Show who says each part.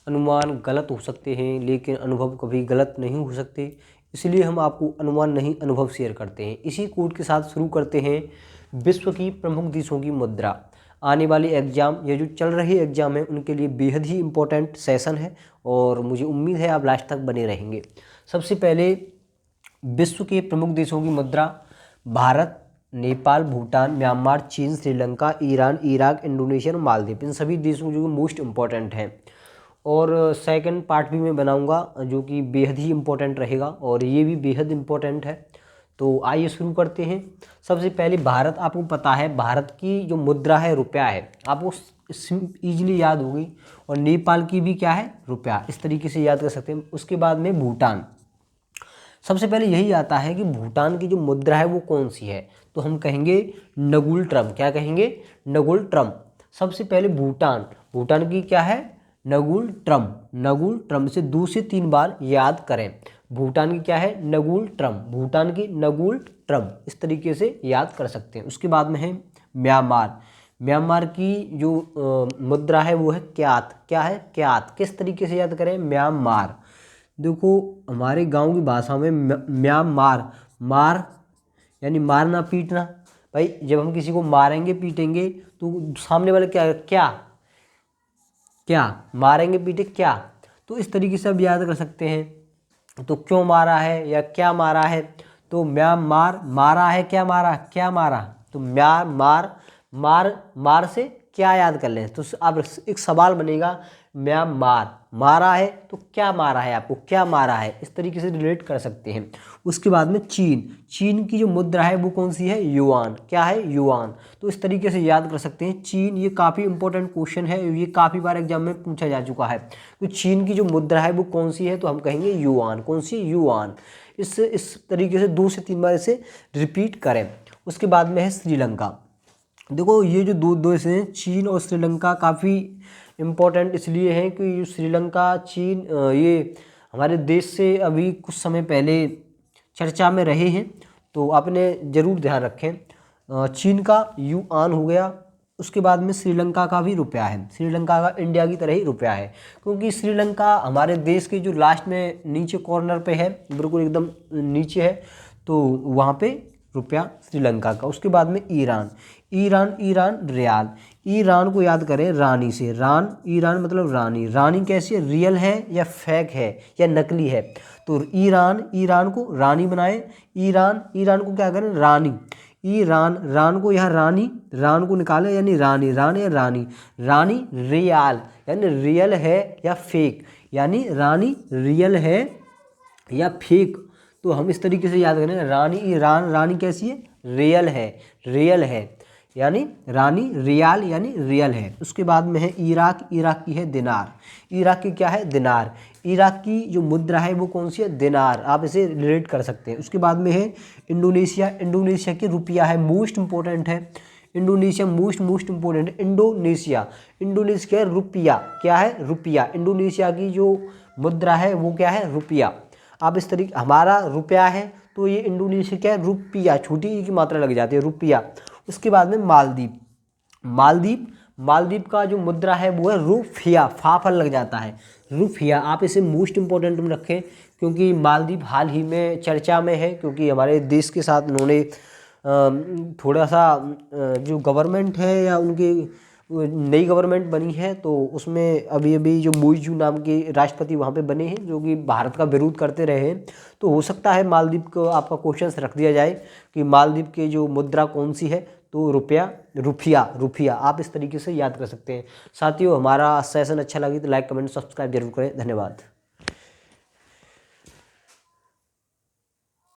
Speaker 1: अनुमान गलत हो सकते हैं लेकिन अनुभव कभी गलत नहीं हो सकते, इसलिए हम आपको अनुमान नहीं अनुभव शेयर करते हैं। इसी कोड के साथ शुरू करते हैं विश्व की प्रमुख देशों की मुद्रा। आने वाले एग्ज़ाम या जो चल रहे एग्ज़ाम है उनके लिए बेहद ही इम्पोर्टेंट सेशन है और मुझे उम्मीद है आप लास्ट तक बने रहेंगे। सबसे पहले विश्व के प्रमुख देशों की मुद्रा। भारत, नेपाल, भूटान, म्यांमार, चीन, श्रीलंका, ईरान, इराक, इंडोनेशिया और मालदीव, इन सभी देशों जो मोस्ट इम्पॉर्टेंट हैं। और सेकंड पार्ट भी मैं बनाऊंगा जो कि बेहद ही इम्पोर्टेंट रहेगा और ये भी बेहद इम्पोर्टेंट है। तो आइए शुरू करते हैं। सबसे पहले भारत, आपको पता है भारत की जो मुद्रा है रुपया है, आपको ईजिली याद होगी। और नेपाल की भी क्या है, रुपया, इस तरीके से याद कर सकते हैं। उसके बाद में भूटान। सबसे पहले यही आता है कि भूटान की जो मुद्रा है वो कौन सी है, तो हम कहेंगे नगुल ट्रम। क्या कहेंगे, नगुल ट्रम। सबसे पहले भूटान, भूटान की क्या है, नगुल ट्रम। नगुल ट्रम से 2 से 3 बार याद करें। भूटान की क्या है, नगुल ट्रम, भूटान की नगुल ट्रम, इस तरीके से याद कर सकते हैं। उसके बाद में है म्यांमार। म्यांमार की जो मुद्रा है वो है क्यात। क्या है, क्यात। किस तरीके से याद करें, म्यांमार। देखो हमारे गांव की भाषा में म्यांमार, मार यानी मारना पीटना। भाई जब हम किसी को मारेंगे पीटेंगे तो सामने वाले क्या क्या क्या मारेंगे पीटे क्या, तो इस तरीके से आप याद कर सकते हैं। तो क्यों मारा है या क्या मारा है, तो म्यांमार, मारा है, क्या मारा, क्या मारा, तो म्यांमार, मार, मार से क्या याद कर लें, तो अब एक सवाल बनेगा, म्यांमार मारा है तो क्या मारा है, आपको क्या मारा है, इस तरीके से रिलेट कर सकते हैं। उसके बाद में चीन, चीन की जो मुद्रा है वो कौन सी है, युआन। क्या है, युआन। तो इस तरीके से याद कर सकते हैं चीन। ये काफ़ी इंपॉर्टेंट क्वेश्चन है, ये काफ़ी बार एग्जाम में पूछा जा चुका है। तो चीन की जो मुद्रा है वो कौन सी है, तो हम कहेंगे युआन। कौन सी, युआन। इस तरीके से 2 से 3 बार इसे रिपीट करें। उसके बाद में है श्रीलंका। देखो ये जो दो देश हैं, चीन और श्रीलंका, काफ़ी इम्पोर्टेंट इसलिए हैं कि श्रीलंका, चीन, ये हमारे देश से अभी कुछ समय पहले चर्चा में रहे हैं, तो आपने ज़रूर ध्यान रखें। चीन का युआन हो गया। उसके बाद में श्रीलंका का भी रुपया है। श्रीलंका का इंडिया की तरह ही रुपया है, क्योंकि श्रीलंका हमारे देश के जो लास्ट में नीचे कॉर्नर पे है, बिल्कुल एकदम नीचे है, तो वहाँ पे रुपया श्रीलंका का। उसके बाद में Iran, Iran, Iran rial. Iran को याद करें रानी से, रान, ईरान मतलब रानी। रानी कैसी है, रियल है या फेक है या नकली है, तो ईरान, ईरान को रानी बनाए। ईरान, ईरान को क्या करें, रानी। ईरान, रान को यहाँ रानी, रान को निकाले यानी रानी, रान या रानी। रानी रियाल यानी रियल है या फेक, यानी रानी रियल है या फेक, तो हम इस तरीके से याद करें, रानी, ईरान, रानी कैसी है, रियल है, रियल है, यानी रानी रियाल यानी रियल है। उसके बाद में है इराक, इराक की है दिनार। इराक की क्या है, दिनार। इराक की जो मुद्रा है वो कौन सी है, दिनार। आप इसे रिलेट कर सकते हैं। उसके बाद में है इंडोनेशिया, इंडोनेशिया की रुपया है, मोस्ट इंपॉर्टेंट है। Indonesia most important, Indonesia, Indonesia रुपया। क्या है, रुपया। इंडोनेशिया की जो मुद्रा है वो क्या है, रुपया। आप इस तरीके, हमारा रुपया है तो ये इंडोनेशिया क्या है, रुपया, छोटी ई की मात्रा लग जाती है, रुपया। उसके बाद में मालदीव, मालदीव, मालदीव का जो मुद्रा है वो है रुफिया, फाफल लग जाता है, रुफिया। आप इसे मोस्ट इंपॉर्टेंट में रखें क्योंकि मालदीव हाल ही में चर्चा में है, क्योंकि हमारे देश के साथ उन्होंने थोड़ा सा जो गवर्नमेंट है या उनकी नई गवर्नमेंट बनी है, तो उसमें अभी अभी जो मोइजू नाम के राष्ट्रपति वहाँ पे बने हैं जो कि भारत का विरोध करते रहे हैं। तो हो सकता है मालदीव को आपका क्वेश्चन रख दिया जाए कि मालदीव के जो मुद्रा कौन सी है, तो रुपया, रुफिया, रुफिया। आप इस तरीके से याद कर सकते हैं। साथियों हमारा सेशन अच्छा लगी तो लाइक, कमेंट, सब्सक्राइब जरूर करें। धन्यवाद।